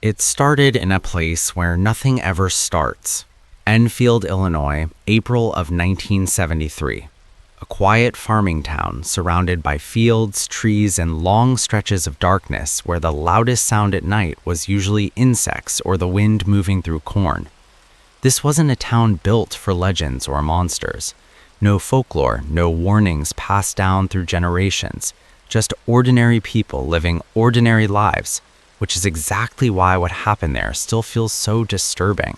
It started in a place where nothing ever starts. Enfield, Illinois, April of 1973. A quiet farming town surrounded by fields, trees, and long stretches of darkness where the loudest sound at night was usually insects or the wind moving through corn. This wasn't a town built for legends or monsters. No folklore, no warnings passed down through generations, just ordinary people living ordinary lives, which is exactly why what happened there still feels so disturbing.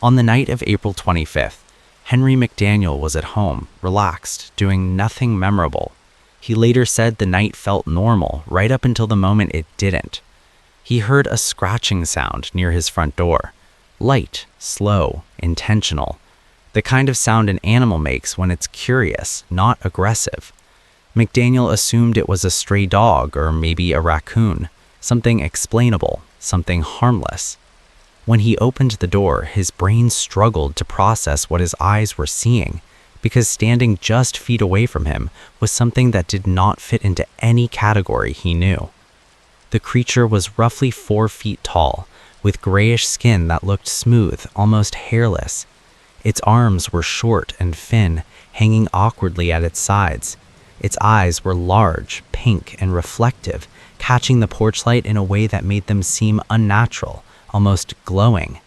On the night of April 25th, Henry McDaniel was at home, relaxed, doing nothing memorable. He later said the night felt normal right up until the moment it didn't. He heard a scratching sound near his front door. Light, slow, intentional. The kind of sound an animal makes when it's curious, not aggressive. McDaniel assumed it was a stray dog or maybe a raccoon. Something explainable, something harmless. When he opened the door, his brain struggled to process what his eyes were seeing, because standing just feet away from him was something that did not fit into any category he knew. The creature was roughly 4 feet tall, with grayish skin that looked smooth, almost hairless. Its arms were short and thin, hanging awkwardly at its sides. Its eyes were large, pink, and reflective, catching the porch light in a way that made them seem unnatural, almost glowing.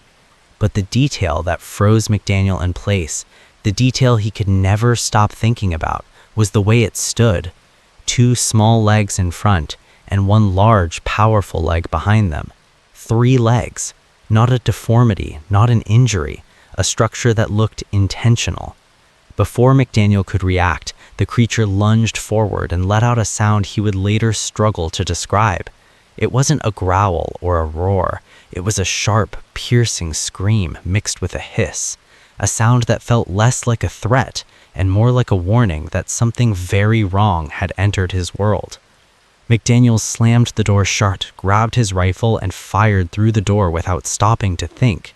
But the detail that froze McDaniel in place, the detail he could never stop thinking about, was the way it stood. 2 small legs in front, and 1 large, powerful leg behind them. 3 legs. Not a deformity, not an injury, a structure that looked intentional. Before McDaniel could react, the creature lunged forward and let out a sound he would later struggle to describe. It wasn't a growl or a roar. It was a sharp, piercing scream mixed with a hiss, a sound that felt less like a threat and more like a warning that something very wrong had entered his world. McDaniel slammed the door shut, grabbed his rifle, and fired through the door without stopping to think.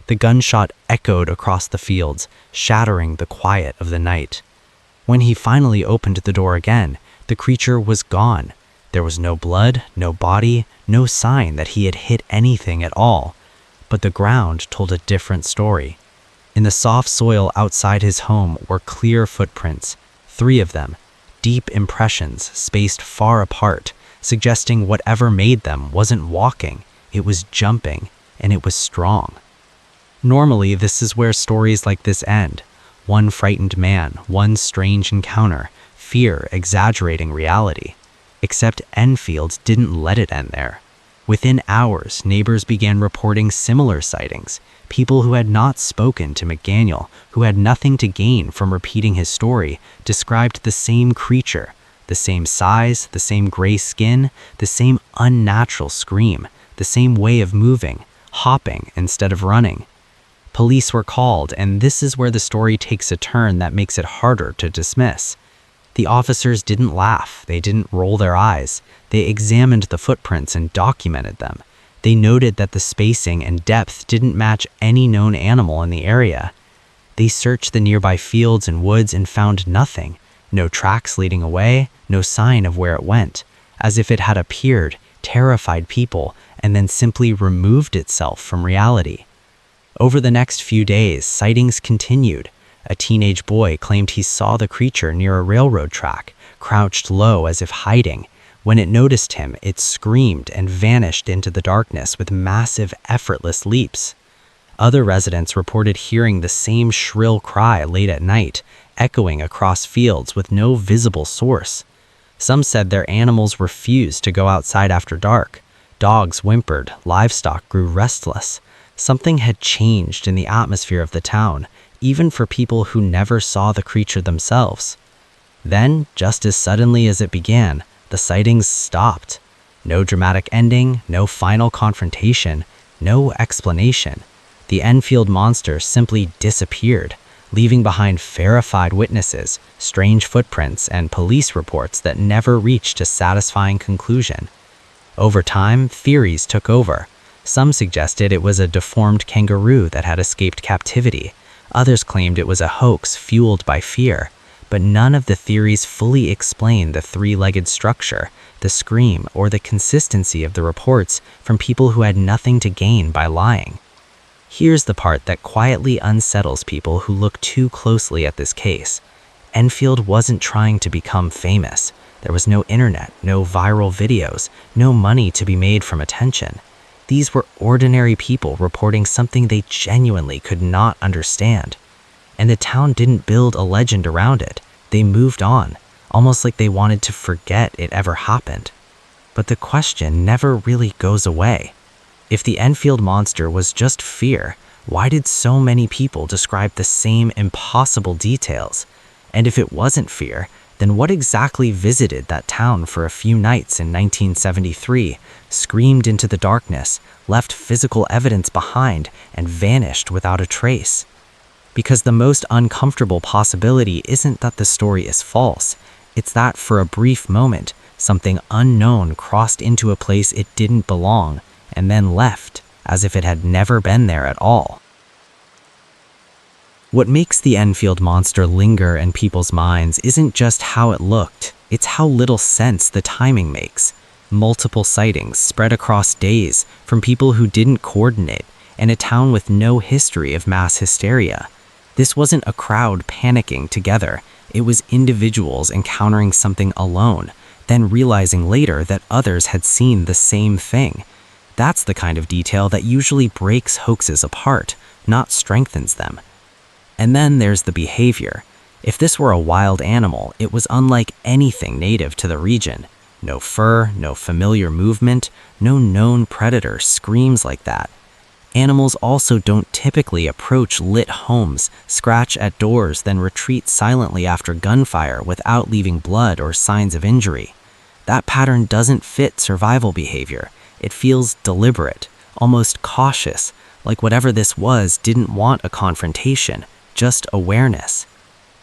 The gunshot echoed across the fields, shattering the quiet of the night. When he finally opened the door again, the creature was gone. There was no blood, no body, no sign that he had hit anything at all. But the ground told a different story. In the soft soil outside his home were clear footprints, 3 of them, deep impressions spaced far apart, suggesting whatever made them wasn't walking, it was jumping, and it was strong. Normally, this is where stories like this end. 1 frightened man, 1 strange encounter, fear exaggerating reality. Except Enfield didn't let it end there. Within hours, neighbors began reporting similar sightings. People who had not spoken to McDaniel, who had nothing to gain from repeating his story, described the same creature, the same size, the same gray skin, the same unnatural scream, the same way of moving, hopping instead of running. Police were called, and this is where the story takes a turn that makes it harder to dismiss. The officers didn't laugh, they didn't roll their eyes. They examined the footprints and documented them. They noted that the spacing and depth didn't match any known animal in the area. They searched the nearby fields and woods and found nothing. No tracks leading away, no sign of where it went, as if it had appeared, terrified people, and then simply removed itself from reality. Over the next few days, sightings continued. A teenage boy claimed he saw the creature near a railroad track, crouched low as if hiding. When it noticed him, it screamed and vanished into the darkness with massive, effortless leaps. Other residents reported hearing the same shrill cry late at night, echoing across fields with no visible source. Some said their animals refused to go outside after dark. Dogs whimpered, livestock grew restless. Something had changed in the atmosphere of the town, even for people who never saw the creature themselves. Then, just as suddenly as it began, the sightings stopped. No dramatic ending, no final confrontation, no explanation. The Enfield Monster simply disappeared, leaving behind verified witnesses, strange footprints, and police reports that never reached a satisfying conclusion. Over time, theories took over. Some suggested it was a deformed kangaroo that had escaped captivity. Others claimed it was a hoax fueled by fear. but none of the theories fully explain the three-legged structure, the scream, or the consistency of the reports from people who had nothing to gain by lying. Here's the part that quietly unsettles people who look too closely at this case. Enfield wasn't trying to become famous. There was no internet, no viral videos, no money to be made from attention. These were ordinary people reporting something they genuinely could not understand. And the town didn't build a legend around it. They moved on, almost like they wanted to forget it ever happened. But the question never really goes away. If the Enfield Monster was just fear, why did so many people describe the same impossible details? And if it wasn't fear, then what exactly visited that town for a few nights in 1973, screamed into the darkness, left physical evidence behind, and vanished without a trace? Because the most uncomfortable possibility isn't that the story is false, it's that for a brief moment, something unknown crossed into a place it didn't belong, and then left, as if it had never been there at all. What makes the Enfield Monster linger in people's minds isn't just how it looked, it's how little sense the timing makes. Multiple sightings spread across days from people who didn't coordinate, and a town with no history of mass hysteria. This wasn't a crowd panicking together, it was individuals encountering something alone, then realizing later that others had seen the same thing. That's the kind of detail that usually breaks hoaxes apart, not strengthens them. And then there's the behavior. If this were a wild animal, it was unlike anything native to the region. No fur, no familiar movement, no known predator screams like that. Animals also don't typically approach lit homes, scratch at doors, then retreat silently after gunfire without leaving blood or signs of injury. That pattern doesn't fit survival behavior. It feels deliberate, almost cautious, like whatever this was didn't want a confrontation, just awareness.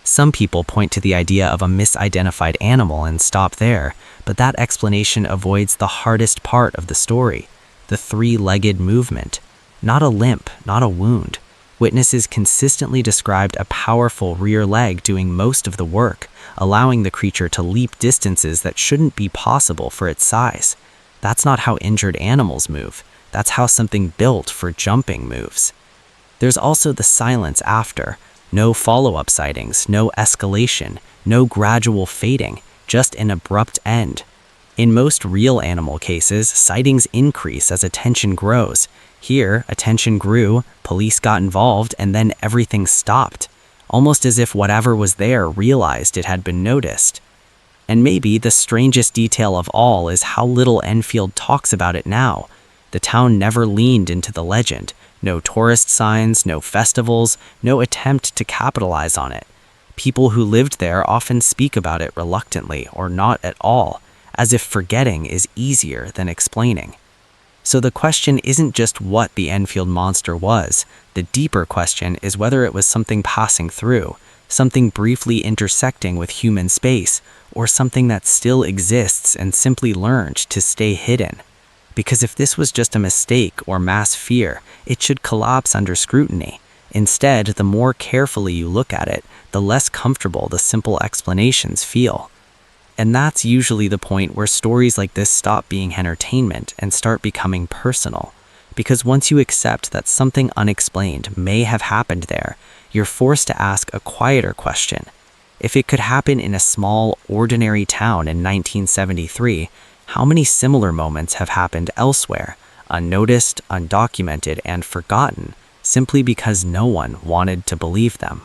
Some people point to the idea of a misidentified animal and stop there, but that explanation avoids the hardest part of the story, the three-legged movement. Not a limp, not a wound. Witnesses consistently described a powerful rear leg doing most of the work, allowing the creature to leap distances that shouldn't be possible for its size. That's not how injured animals move. That's how something built for jumping moves. There's also the silence after. No follow-up sightings, no escalation, no gradual fading, just an abrupt end. In most real animal cases, sightings increase as attention grows. Here, attention grew, police got involved, and then everything stopped, almost as if whatever was there realized it had been noticed. And maybe the strangest detail of all is how little Enfield talks about it now. The town never leaned into the legend. No tourist signs, no festivals, no attempt to capitalize on it. People who lived there often speak about it reluctantly or not at all, as if forgetting is easier than explaining. So the question isn't just what the Enfield Monster was. The deeper question is whether it was something passing through, something briefly intersecting with human space, or something that still exists and simply learned to stay hidden. Because if this was just a mistake or mass fear, it should collapse under scrutiny. Instead, the more carefully you look at it, the less comfortable the simple explanations feel. And that's usually the point where stories like this stop being entertainment and start becoming personal. Because once you accept that something unexplained may have happened there, you're forced to ask a quieter question. If it could happen in a small, ordinary town in 1973, how many similar moments have happened elsewhere, unnoticed, undocumented, and forgotten, simply because no one wanted to believe them?